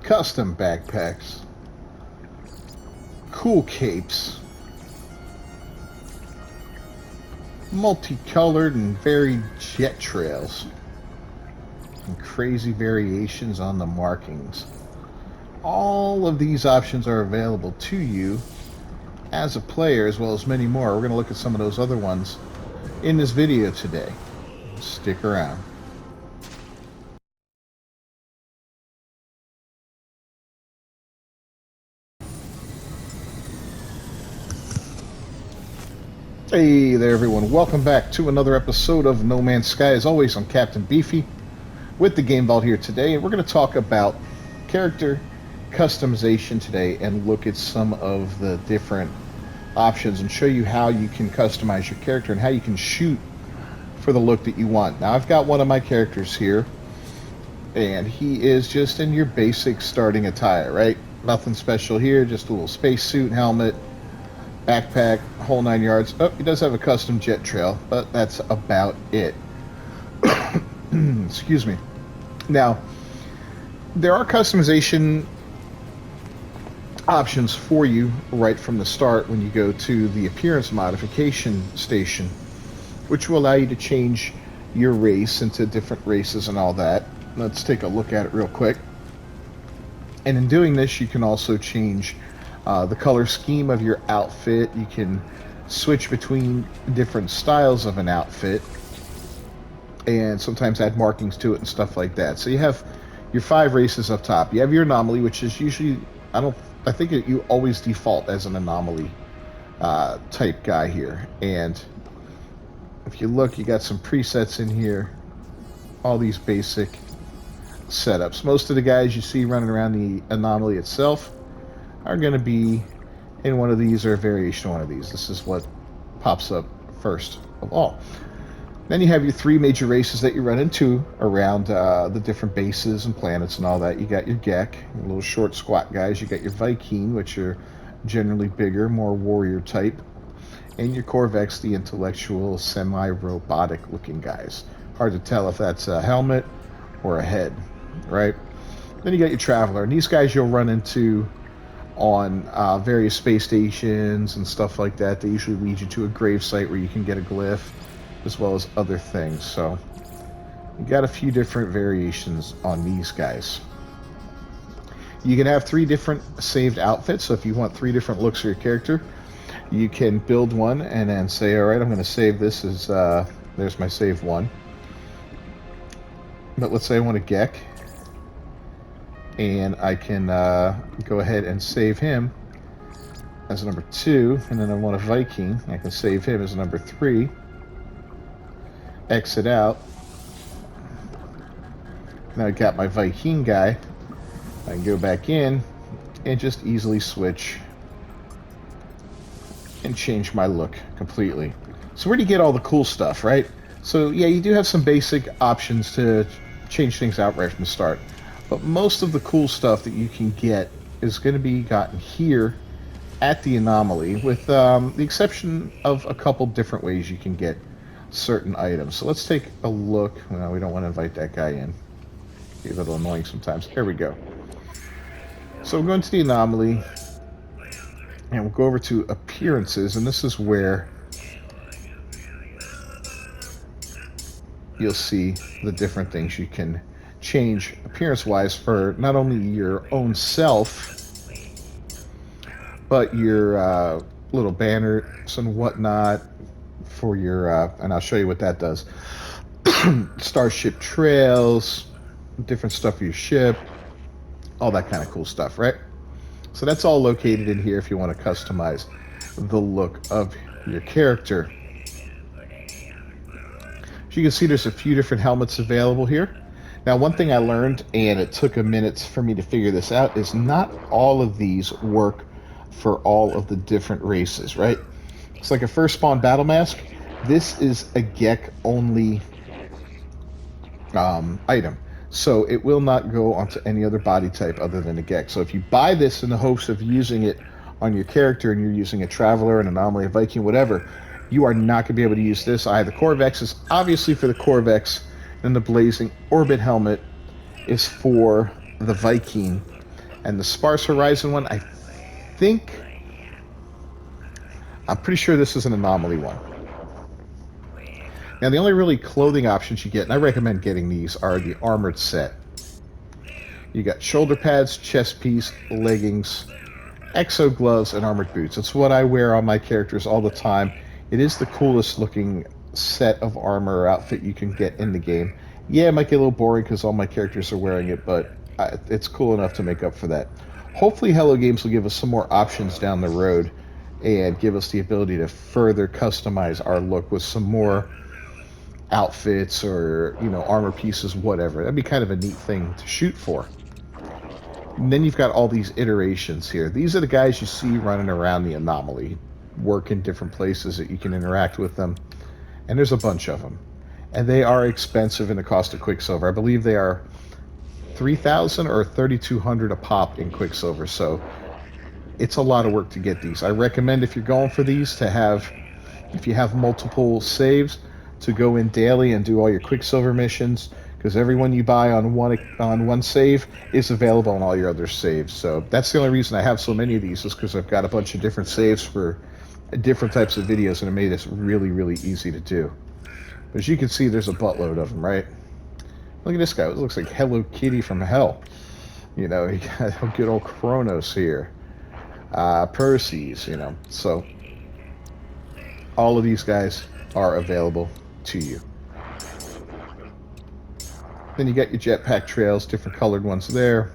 custom backpacks, cool capes, multicolored and varied jet trails, and crazy variations on the markings. All of these options are available to you as a player, as well as many more. We're going to look at some of those other ones in this video today. Stick around. Hey there everyone, welcome back to another episode of No Man's Sky. As always, I'm Captain Beefy with the Game Vault here today, and we're going to talk about character customization today and look at some of the different options and show you how you can customize your character and how you can shoot for the look that you want. Now I've got one of my characters here, and he is just in your basic starting attire, right? Nothing special here, just a little spacesuit, helmet, backpack, whole 9 yards. Oh, he does have a custom jet trail, but that's about it. Excuse me. Now, there are customization options for you right from the start when you go to the appearance modification station, which will allow you to change your race into different races and all that. Let's take a look at it real quick. And in doing this, you can also change the color scheme of your outfit. You can switch between different styles of an outfit and sometimes add markings to it and stuff like that. So you have your 5 races up top. You have your Anomaly, which is usually, I think you always default as an Anomaly type guy here. And if you look, you got some presets in here, all these basic setups. Most of the guys you see running around the Anomaly itself are going to be in one of these or a variation of one of these. This is what pops up first of all. Then you have your 3 major races that you run into around the different bases and planets and all that. You got your Geck, your little short squat guys. You got your Viking, which are generally bigger, more warrior type. And your Corvex, the intellectual, semi-robotic looking guys. Hard to tell if that's a helmet or a head, right? Then you got your Traveler, and these guys you'll run into on various space stations and stuff like that. They usually lead you to a grave site where you can get a glyph, as well as other things. So you got a few different variations on these guys. You can have 3 different saved outfits. So if you want 3 different looks for your character, you can build one and then say, all right, I'm going to save this as there's my save one. But let's say I want a Geck, and I can go ahead and save him as number 2, and then I want a Viking. I can save him as number 3. Exit out. Now I got my Viking guy. I can go back in and just easily switch and change my look completely. So where do you get all the cool stuff, right? So yeah, you do have some basic options to change things out right from the start. But most of the cool stuff that you can get is going to be gotten here at the Anomaly, with the exception of a couple different ways you can get certain items. So let's take a look. Well, we don't want to invite that guy in. He's a little annoying sometimes. There we go. So we're going to the Anomaly, and we'll go over to Appearances, and this is where you'll see the different things you can change appearance-wise for not only your own self, but your little banners and whatnot for your, and I'll show you what that does. Starship trails, different stuff for your ship, all that kind of cool stuff, right? So that's all located in here if you want to customize the look of your character. As you can see, there's a few different helmets available here. Now, one thing I learned, and it took a minute for me to figure this out, is not all of these work for all of the different races, right? It's like a first spawn battle mask. This is a Geck only item. So it will not go onto any other body type other than a Geck. So if you buy this in the hopes of using it on your character and you're using a Traveler, an Anomaly, a Viking, whatever, you are not going to be able to use this. The Corvex is obviously for the Corvex, and the Blazing Orbit helmet is for the Viking. And the Sparse Horizon one, think... I'm pretty sure this is an Anomaly one. Now, the only really clothing options you get, and I recommend getting these, are the armored set. You got shoulder pads, chest piece, leggings, exo gloves, and armored boots. It's what I wear on my characters all the time. It is the coolest looking set of armor or outfit you can get in the game. Yeah, it might get a little boring because all my characters are wearing it, but it's cool enough to make up for that. Hopefully Hello Games will give us some more options down the road and give us the ability to further customize our look with some more outfits or, you know, armor pieces, whatever. That'd be kind of a neat thing to shoot for. And then you've got all these iterations here. These are the guys you see running around the Anomaly, work in different places that you can interact with them. And there's a bunch of them. And they are expensive in the cost of Quicksilver. I believe they are 3,000 or 3,200 a pop in Quicksilver. So it's a lot of work to get these. I recommend if you're going for these to have, if you have multiple saves, to go in daily and do all your Quicksilver missions, because every one you buy on one save is available on all your other saves. So that's the only reason I have so many of these, is because I've got a bunch of different saves for different types of videos, and it made this really, really easy to do. But as you can see, there's a buttload of them, right? Look at this guy. It looks like Hello Kitty from hell. You know, you got good old Kronos here. Perseus, you know. So all of these guys are available to you. Then you got your jetpack trails, different colored ones there,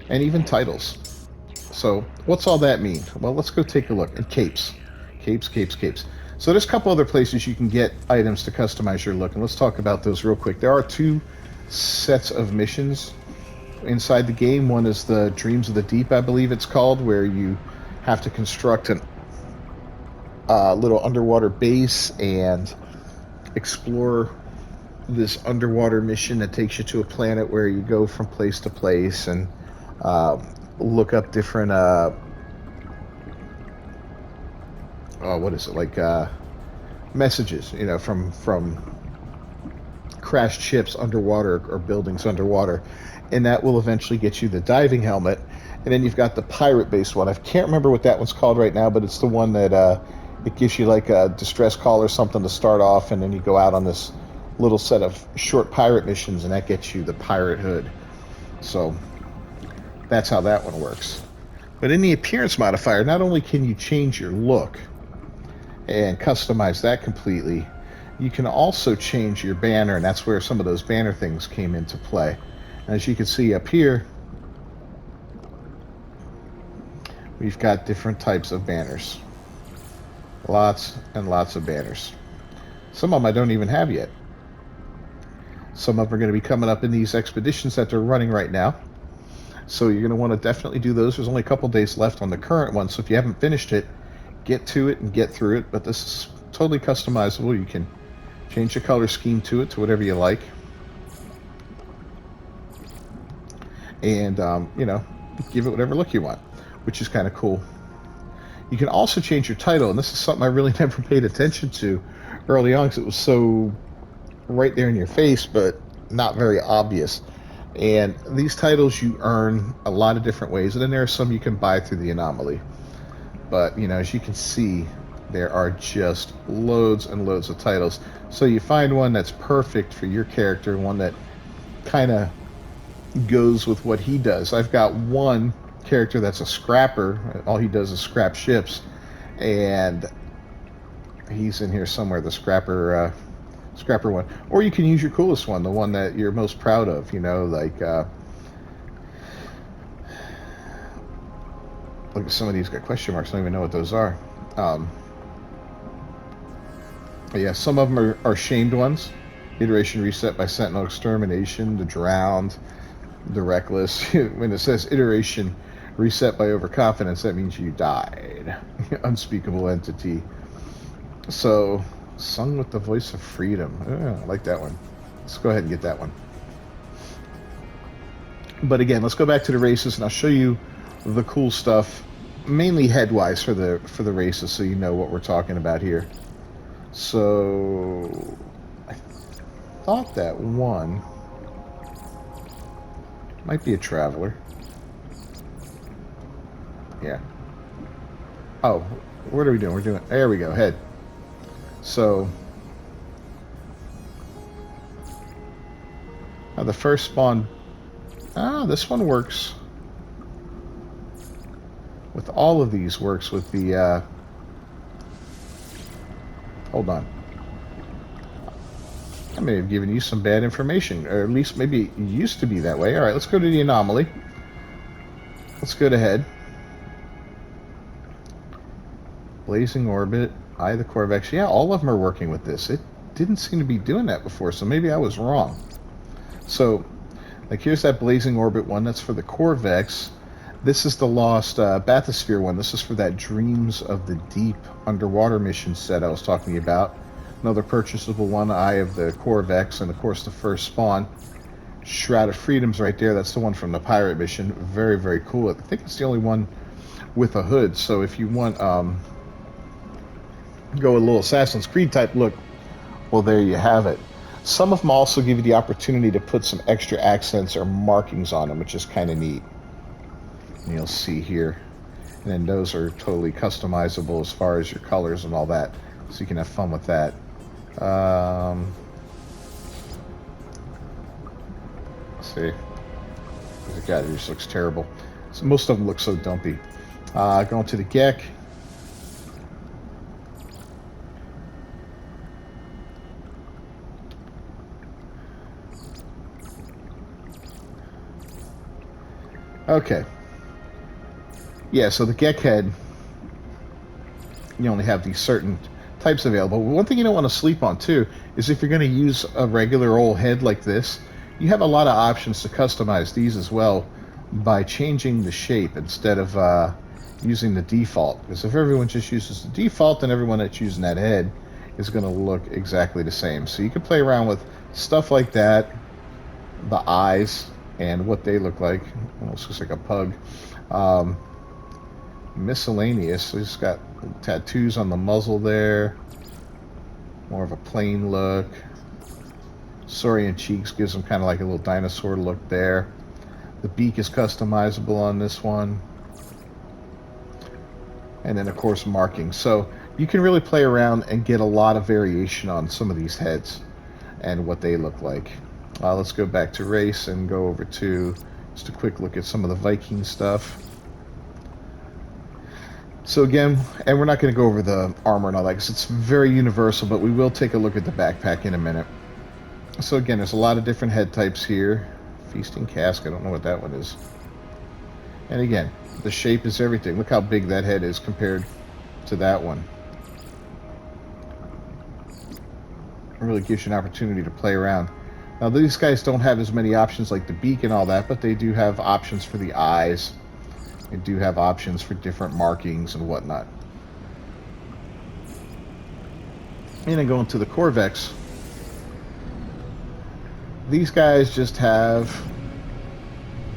and even titles. So what's all that mean? Well, let's go take a look. And capes. Capes, capes, capes. So there's a couple other places you can get items to customize your look, and let's talk about those real quick. There are two sets of missions inside the game. One is the Dreams of the Deep, I believe it's called, where you have to construct a little underwater base and explore this underwater mission that takes you to a planet where you go from place to place and look up different what is it, like messages, you know, from crashed ships underwater or buildings underwater, and that will eventually get you the diving helmet. And then you've got the pirate based one. I can't remember what that one's called right now, but it's the one that it gives you like a distress call or something to start off, and then you go out on this little set of short pirate missions, and that gets you the pirate hood. So that's how that one works. But in the appearance modifier, not only can you change your look and customize that completely, you can also change your banner, and that's where some of those banner things came into play. And as you can see up here, we've got different types of banners. Lots and lots of banners. Some of them I don't even have yet. Some of them are going to be coming up in these expeditions that they're running right now. So you're going to want to definitely do those. There's only a couple days left on the current one, so if you haven't finished it, get to it and get through it. But this is totally customizable. You can change the color scheme to it to whatever you like. And, you know, give it whatever look you want, which is kind of cool. You can also change your title, and this is something I really never paid attention to early on because it was so right there in your face, but not very obvious. And these titles you earn a lot of different ways, and then there are some you can buy through the Anomaly. But, you know, as you can see, there are just loads and loads of titles. So you find one that's perfect for your character, one that kind of goes with what he does. I've got one character that's a scrapper. All he does is scrap ships, and he's in here somewhere, the scrapper one. Or you can use your coolest one, the one that you're most proud of, you know, like look at some of these got question marks. I don't even know what those are. Yeah, some of them are shamed ones. Iteration reset by Sentinel Extermination, the Drowned, the Reckless. When it says iteration reset by overconfidence, that means you died. Unspeakable entity. So, sung with the voice of freedom. Oh, I like that one. Let's go ahead and get that one. But again, let's go back to the races, and I'll show you the cool stuff, mainly head-wise for the races, so you know what we're talking about here. So, I thought that one might be a traveler. Yeah. Oh, what are we doing? We're doing... There we go, head. So... the first spawn... this one works. With all of these works with the... Hold on. I may have given you some bad information, or at least maybe it used to be that way. Alright, let's go to the anomaly. Let's go to head. Blazing Orbit, Eye of the Corvex. Yeah, all of them are working with this. It didn't seem to be doing that before, so maybe I was wrong. So, like, here's that Blazing Orbit one. That's for the Corvex. This is the Lost Bathysphere one. This is for that Dreams of the Deep underwater mission set I was talking about. Another purchasable one, Eye of the Corvex, and of course the first spawn. Shroud of Freedom's right there. That's the one from the pirate mission. Very, very cool. I think it's the only one with a hood. So if you want go a little Assassin's Creed type look, well, there you have it. Some of them also give you the opportunity to put some extra accents or markings on them, which is kind of neat. And you'll see here. And then those are totally customizable as far as your colors and all that. So you can have fun with that. Let's see. God, it just looks terrible. So most of them look so dumpy. Going to the Geck. Okay. Yeah, so the Geck head, you only have these certain types available. One thing you don't want to sleep on, too, is if you're going to use a regular old head like this, you have a lot of options to customize these as well by changing the shape instead of using the default. Because if everyone just uses the default, then everyone that's using that head is going to look exactly the same. So you can play around with stuff like that, the eyes, and what they look like. Almost looks like a pug. Miscellaneous. He's got tattoos on the muzzle there. More of a plain look. Saurian cheeks gives him kind of like a little dinosaur look there. The beak is customizable on this one. And then, of course, markings. So you can really play around and get a lot of variation on some of these heads and what they look like. Let's go back to race and go over to just a quick look at some of the Viking stuff. So again, and we're not going to go over the armor and all that because it's very universal, but we will take a look at the backpack in a minute. So again, there's a lot of different head types here. Feasting Cask, I don't know what that one is. And again, the shape is everything. Look how big that head is compared to that one. It really gives you an opportunity to play around. Now these guys don't have as many options like the beak and all that, but they do have options for the eyes. They do have options for different markings and whatnot. And then going to the Corvex, these guys just have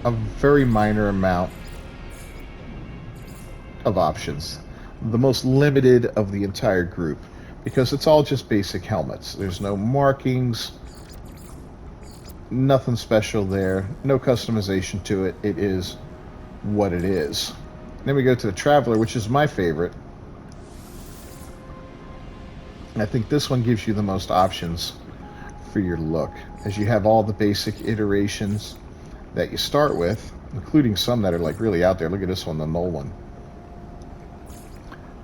a very minor amount of options. The most limited of the entire group, because it's all just basic helmets. There's no markings, nothing special there, no customization to it. It is what it is. Then we go to the Traveler, which is my favorite. And I think this one gives you the most options for your look, as you have all the basic iterations that you start with, including some that are like really out there. Look at this one, the Null one.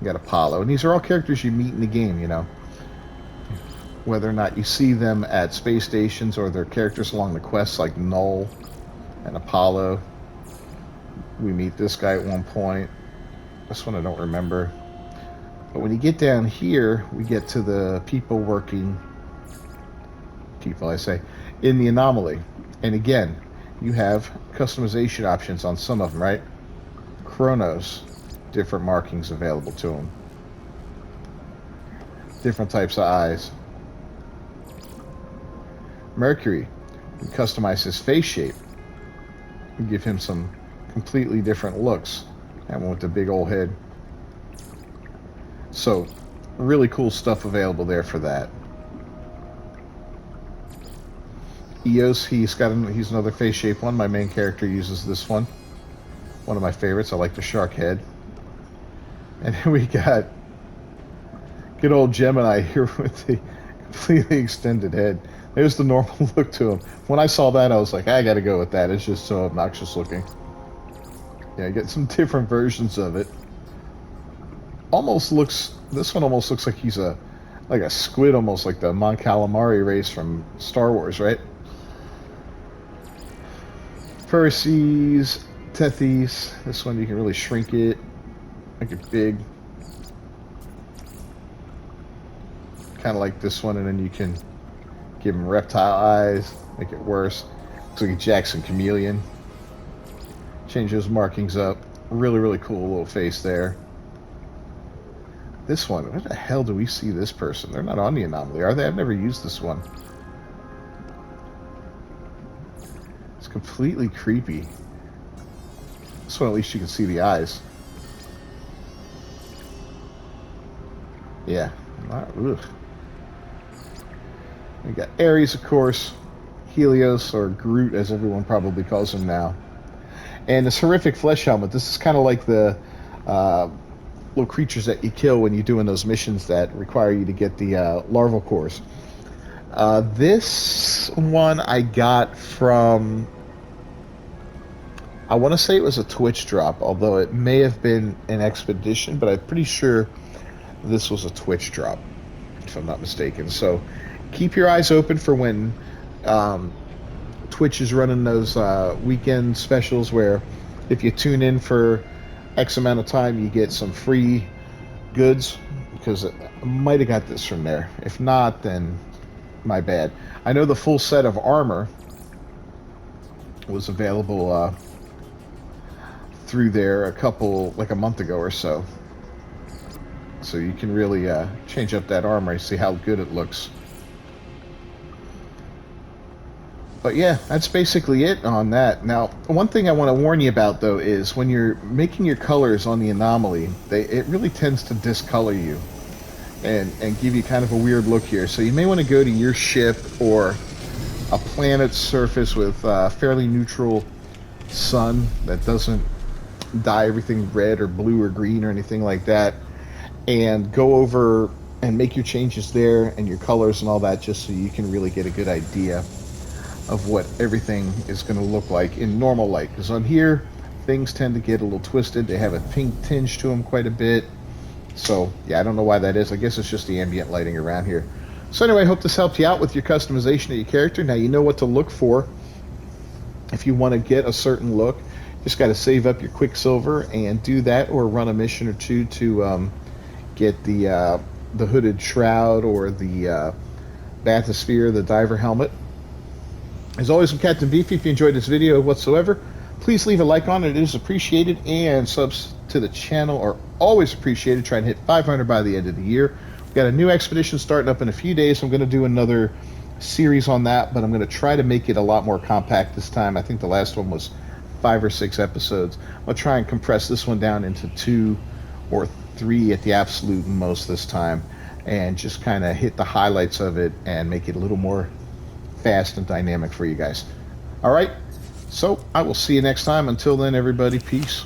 You got Apollo, and these are all characters you meet in the game, you know. Whether or not you see them at space stations or they're characters along the quests like Null and Apollo. We meet this guy at one point. This one I don't remember. But when you get down here, we get to the people working, in the Anomaly. And again, you have customization options on some of them, right? Chronos, different markings available to them. Different types of eyes. Mercury, you customize his face shape. You give him some completely different looks. That one with the big old head. So, really cool stuff available there for that. Eos, he's another face shape one. My main character uses this one. One of my favorites. I like the shark head. And then we got good old Gemini here with the completely extended head. There's the normal look to him. When I saw that, I was like, I gotta go with that. It's just so obnoxious looking. Yeah, get some different versions of it. This one almost looks like he's like a squid, almost like the Mon Calamari race from Star Wars, right? Percy's, Tethys. This one you can really shrink it, make it big. Kind of like this one, and then you can give him reptile eyes, make it worse. Looks like a Jackson chameleon. Change those markings up. Really, really cool little face there. This one, where the hell do we see this person? They're not on the Anomaly, are they? I've never used this one. It's completely creepy. This one, at least you can see the eyes. Yeah. Ugh. We got Ares, of course. Helios, or Groot, as everyone probably calls him now. And this horrific flesh helmet. This is kind of like the little creatures that you kill when you're doing those missions that require you to get the larval cores. This one I got from, I want to say it was a Twitch drop, although it may have been an expedition, but I'm pretty sure this was a Twitch drop, if I'm not mistaken. So keep your eyes open for when Twitch is running those weekend specials where if you tune in for X amount of time, you get some free goods, because I might have got this from there. If not, then my bad. I know the full set of armor was available through there like a month ago or so. So you can really change up that armor and see how good it looks. But yeah, that's basically it on that. Now, one thing I want to warn you about, though, is when you're making your colors on the Anomaly, it really tends to discolor you and give you kind of a weird look here. So you may want to go to your ship or a planet's surface with fairly neutral sun that doesn't dye everything red or blue or green or anything like that, and go over and make your changes there and your colors and all that, just so you can really get a good idea of what everything is going to look like in normal light. Because on here, things tend to get a little twisted. They have a pink tinge to them quite a bit. So yeah, I don't know why that is. I guess it's just the ambient lighting around here. So anyway, I hope this helped you out with your customization of your character. Now you know what to look for if you want to get a certain look. Just got to save up your Quicksilver and do that, or run a mission or two to get the hooded shroud or the bathysphere, the diver helmet. As always, I'm Captain Beefy. If you enjoyed this video whatsoever, please leave a like on it. It is appreciated, and subs to the channel are always appreciated. Try and hit 500 by the end of the year. We've got a new expedition starting up in a few days. I'm going to do another series on that, but I'm going to try to make it a lot more compact this time. I think the last one was 5 or 6 episodes. I'll try and compress this one down into 2 or 3 at the absolute most this time, and just kind of hit the highlights of it and make it a little more fast and dynamic for you guys. All right, so I will see you next time. Until then, everybody, peace.